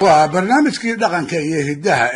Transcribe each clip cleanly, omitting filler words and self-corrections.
وبرنامجكي dhaqanka iyo hidaha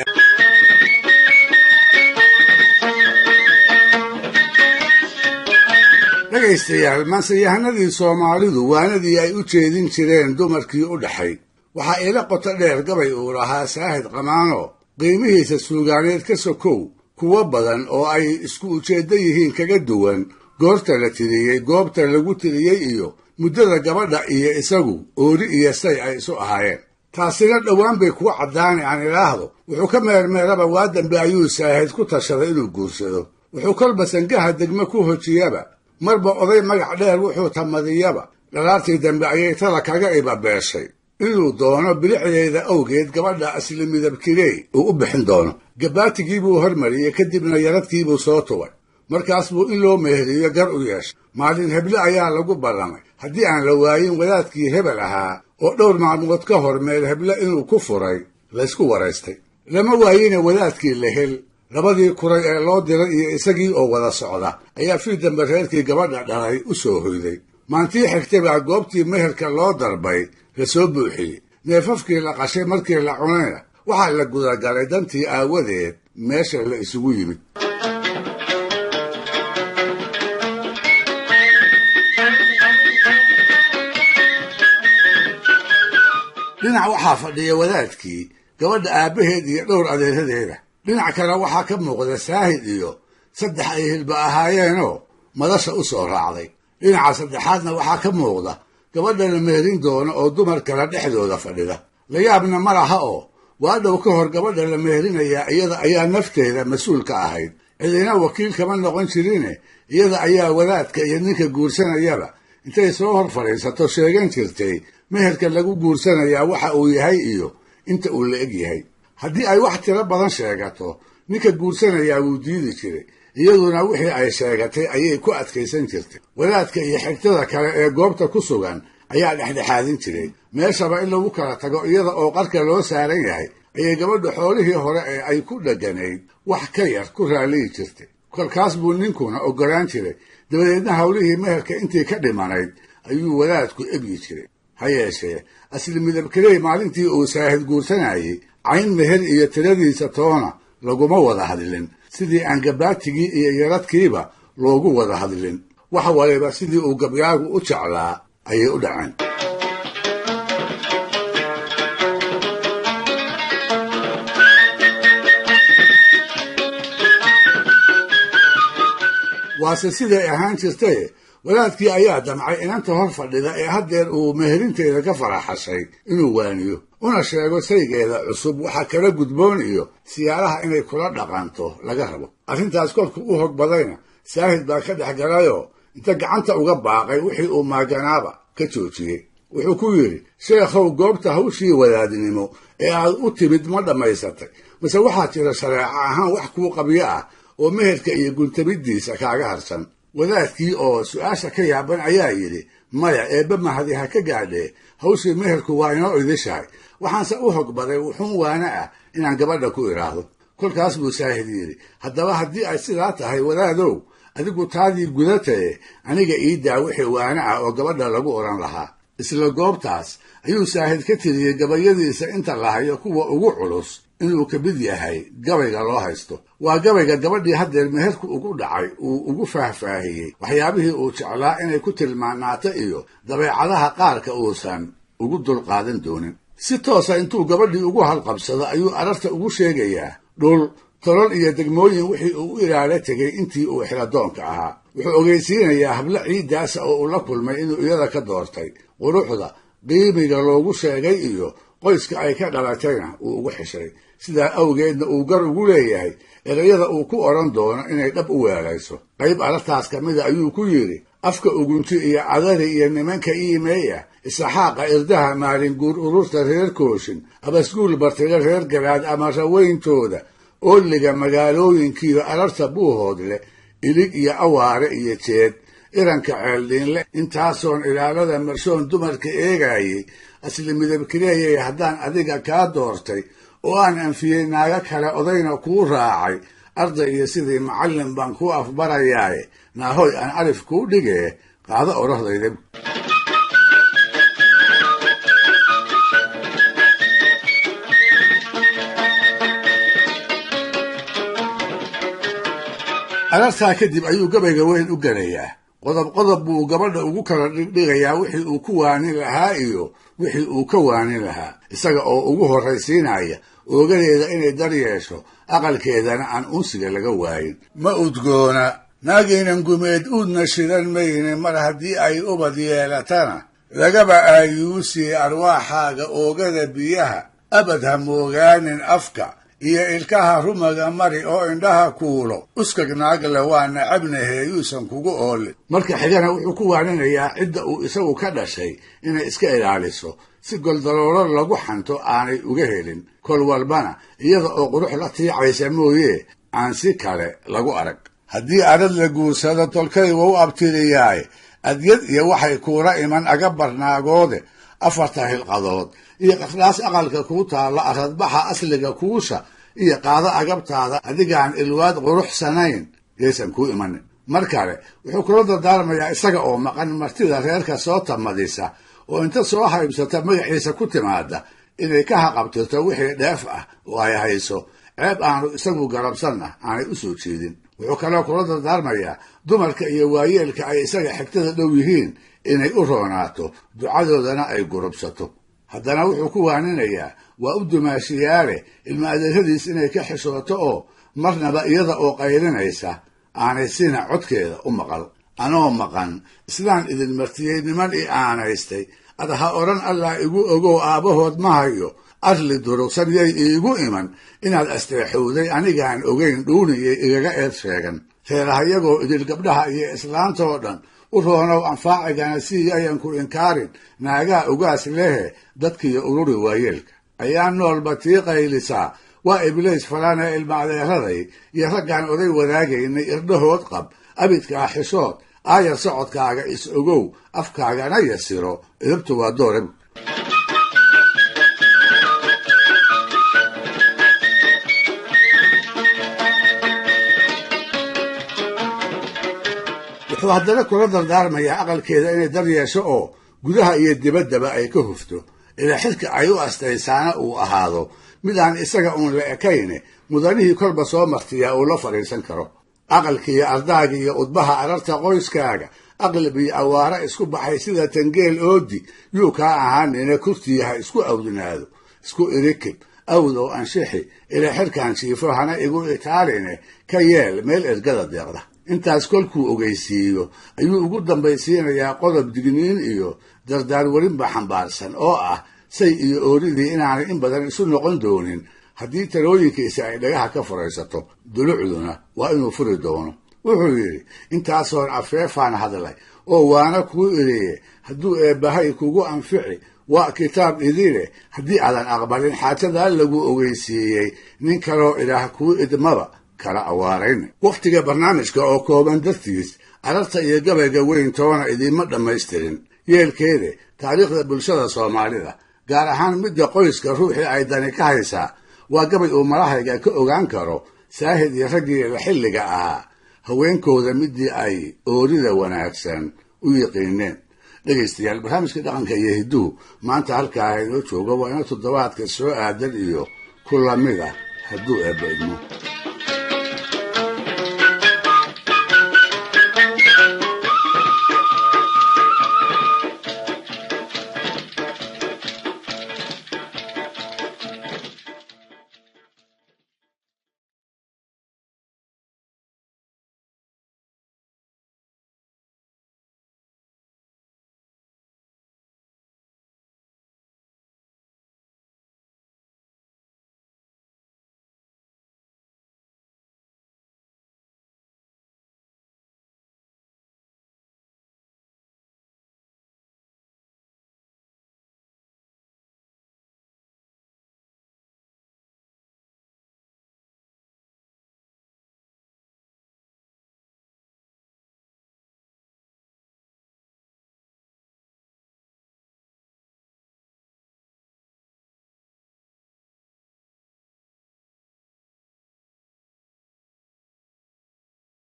dhagaystayaal maansayahanadii Soomaalidu waanadii ay u jeedin jireen dumarkii u dhaxay waxa ila qoto dheer gabay uu lahaa Saahid Qamaano qiimihiisa suugaaneed ka sokow kuwa badan oo ay isku ujeedo yihiin kaga duwan goorta la tiriyay goobta lagu tiriyay iyo muddada gabadha iyo isagu oori iyo say ay isu ahaayeen taasina dhawaan bay ku cadaan aan ilaahdo wuxuu ka meermeeraba waa dambe ayuu Saahid ku tashaday inuu guursado wuxuu kolba sangaha degmo ku hojiyaba marba oday magac dheer wuxuu tamadiyaba dhalaartii dambe ayay tala kaga ibabeeshay inuu doono bilicdeeda awgeed gabadha asli midabkirey uu u bixin doono gabaatigii buu hormariyay kadibna yaradkii buu soo tubay markaas buu in loo meehriyo gar u yeeshay maalin heble ayaa lagu ballamay haddii aan la waayin wadaadkii hebel ahaa oo dhowr maalmood ka hor meel heble inuu ku furay laysku waraystay lama waayina wadaadkii la hel labadii kuray ee loo diray iyo isagii oo wada socda ayaa fii dambe reerkii gabadha dhalay u soo hoyday maantii xigtay baa goobtii meherka loo darbay la soo buuxiyey neefafkii la qashay markii la cunayna waxaa la gudagalay dantii aawadeed meesha la isugu yimid dhinac waxaa fadhiya wadaadkii gabadha aabbaheed iyo dhowr adeeradeeda dhinac kale waxaa ka muuqda Saahid iyo saddex ay hilba ahaayeenoo madasha u soo raacday dhinaca saddexaadna waxaa ka muuqda gabadha la meherin doono oo dumar kale dhexdooda fadhida la yaabna ma laha oo waa dhow ka hor gabadha la meherinayaa iyada ayaa nafteeda mas-uul ka ahayd cidina wakiil kama noqon jirine iyada ayaa wadaadka iyo ninka guursanayaba intay soo hor fadhiisato sheegan jirtay meherka lagu guursanayaa waxa uu yahay iyo inta uu la eg yahay haddii ay wax tiro badan sheegato ninka guursanayaa wuu diidi jiray iyaduna wixii ay sheegatay ayay ku adkaysan jirtay wadaadka iyo xigtada kale ee goobta ku sugan ayaa dhexdhexaadin jiray meeshaba in lagu kala tago iyada oo qarka loo saaran yahay ayay gabadha xoolihii hore ee ay ku dheganayd wax ka yar ku raaliyi jirtay kolkaas buu ninkuna ogolaan jiray dabadeedna hawlihii meherka intii ka dhimanayd ayuu wadaadku ebyi jiray ha yeeshee asli midabkirey maalintii uu Saahid guursanayay cayn meher iyo tiradiisa toona laguma wada hadlin sidii aan gabaatigii iyo yaradkiiba loogu wada hadlin wax waliba sidii uu gabyaagu u jeclaa ayay u dhaceen waase siday ahaan jirtay walaadkii ayaa damcay inanta hor fadhida ee haddeer uu meherinteeda ka faraxashay inuu waaniyo una sheego saygeeda cusub waxa kala gudboon iyo siyaaraha inay kula dhaqanto laga rabo arrintaas kolku u hog badayna Saahid baa ka dhex galayoo inta gacanta uga baaqay wixii uu maaganaaba ka joojiyey wuxuu ku yidhi sheekhow goobta hawshii wadaadnimo ee aad u timid ma dhammaysatay mase waxaa jira shareeco ahaan wax kuu qabyo ah oo meherka iyo guntamiddiisa kaaga harsan wadaadkii oo su'aasha ka yaaban ayaa yidhi maya eebba mahadi ha ka gaadhee hawshii meherku waa inoo idishahay waxaanse u hog baday wuxuun waana ah inaan gabadha ku idhaahdo kolkaas buu Saahid yidhi haddaba haddii ay sidaa tahay wadaadow adigu taadii gudataye aniga ii daa wixii waana ah oo gabadha lagu odhan lahaa isla goobtaas ayuu Saahid ka tiriyey gabayadiisa inta la hayo kuwa ugu culus inuu ka mid yahay gabayga loo haysto waa gabayga gabadhii haddeer meherku ugu dhacay uu ugu faahfaahiyey waxyaabihii uu jeclaa inay ku tilmaanaato iyo dabeecadaha qaarka uusan ugu dulqaadan doonin si toosa intuu gabadhii ugu halqabsado ayuu ararta ugu sheegayaa dhul tolol iyo degmooyin wixii uu u ilaala tegey intii uu xiradoonka ahaa wuxuu ogeysiinayaa hablo ciiddaasa oo uu la kulmay inuu iyada ka doortay quruxda qiimiga loogu sheegay iyo qoyska ay ka dhalatayna uu ugu xishay sidaa awgeedna uu gar ugu leeyahay erayada uu ku odhan doono inay dhab u weelayso qayb arartaas ka mida ayuu ku yidhi afka ugunti iyo cadari iyo nimanka iimeeya isaxaaqa irdaha maalin guur ururta reer kooshin abasguul bartida reer garaad ama raweyntooda ooliga magaalooyinkiiyo ararta buuhoodle ilig iyo awaare iyo jeed iranka ceeldhiinle intaasoon ilaalada marshoon dumarka eegaayey asli midabkireeyay haddaan adiga kaa doortay oo aan anfiyey naaga kale odayna kuu raacay arday iyo sidii macallin baan kuu afbarayaaye naahoy aan alif kuu dhigee qaado orohdayda arartaa kadib ayuu gabayga weyn u gelayaa qodob qodob buu gabadha ugu kala dhigdhigayaa wixii uu ku waanin lahaa iyo wixii uu ka waanin lahaa isaga oo ugu horraysiinaya oogadeeda inay dar yeesho aqalkeedana aan unsiga laga waayin ma udgoona naagaynan gumeed uudna shidan mayne mar haddii ay ubad yeelatana lagaba aayuusiye arwaaxaaga oogada biyaha abad ha moogaanin afka iyo ilkaha rumaga mari oo indhaha kuulo uskag naagle waa nacabnahe yuusan kugu oolin marka xigana wuxuu ku waaninayaa cidda uu isagu ka dhashay inay iska ilaaliso si goldaloolo lagu xanto aanay uga helin kol walbana iyada oo qurux la tiicaysa mooye aan si kale lagu arag haddii arad la guursado tolkay wau abtiriyaaye adyad iyo waxay kuula iman aga barnaagoode 4 hilqadood iyo qaflaas aqalka kuu taalla aradbaxa asliga kuusha iyo qaado agabtaada adigaan ilwaad quruxsanayn yaysan kuu imanin mar kale wuxuu kula dardaarmayaa isaga oo maqan martida reerka soo tamadisa oo inta soo haybsata magaciisa ku timaada inay ka haqabtirto wixii dheef ah oo ay hayso ceeb aanu isagu garabsanna aanay u soo jeedin wuxuu kaloo kula dardaarmayaa dumarka iyo waayeelka ay isaga xigtada dhow yihiin inay u roonaato ducadoodana ay gurubsato haddana wuxuu ku waaninayaa waa u dumaashiyaale ilma adeeradiis inay ka xishooto oo marnaba iyada oo qaylinaysa aanay sina codkeeda u maqal anoo maqan islaan idin martiyey niman i aanaystay ad ha odhan allah igu ogow aabbahood ma hayo arli durugsan yay iigu iman inaad asteexowday anigaan ogayn dhuuniyay igaga eed sheegan reerahayagoo idil gabdhaha iyo islaantoo dhan u roonow anfaacigana sii ayan ku inkaarin naagaa ugaas lehe dadkiiyo ururi waayeelka ayaa noolba tii qaylisaa waa ibliis falana ilma adeeraday iyo raggaan oday wadaagaynay irdhahood qab abidkaa xishood aayar socodkaaga is ogow afkaagana yasiro idabtu waa doorag wuxuu haddana kula dardaarmayaa aqalkeeda inay dar yeesho oo gudaha iyo dibaddaba ay ka hufto ilaa xilka ay u astaysaana uu ahaado midaan isaga uun la ekayne mudanihii kolba soo martiyaa uu la fadhiisan karo aqalkiiyo ardaaga iyo udbaha ararta qoyskaaga aqlab iyo awaara isku baxay sida tangeel oodi yuu kaa ahaanina kurtiyaha isku awdinaado isku irikib awdow anshixi ilaa xilkaan jiifo hana igu itaaline ka yeel meel ergada deeqda intaas kolkuu ogeysiiyo ayuu ugu dambaysiinayaa qodob digniin iyo dardaar welinba xambaarsan oo ah say iyo ooridii inaanay in badan isu noqon doonin haddii talooyinkiisa ay dhagaha ka furaysato dulucduna waa inuu furi doono wuxuu yidhi intaasoon afeefaan hadlay oo waana kuu iriye hadduu eebbahay kugu anfici waa kitaab idile haddii aadan aqbalin xaajadaa lagu ogeysiiyey nin kaloo ilaah kuu idmaba kala awaarayn wakhtiga barnaamijka oo kooban dartiis ararta iyo gabayga weyn toona idiinma dhammaystirin yeelkeede taariikhda bulshada soomaalida gaar ahaan midda qoyska ruuxii ay dani ka haysaa waa gabay uu malahayga ka ogaan karo saahid iyo raggii la xilliga ahaa haweenkooda midii ay oorida wanaagsan u yiqiineen dhegaystayaal barnaamijka dhaqanka iyo hidduhu maanta halkaa inoo jooga waa ina toddobaadka soo aadan iyo ku lamid ah hadduu eebba idmo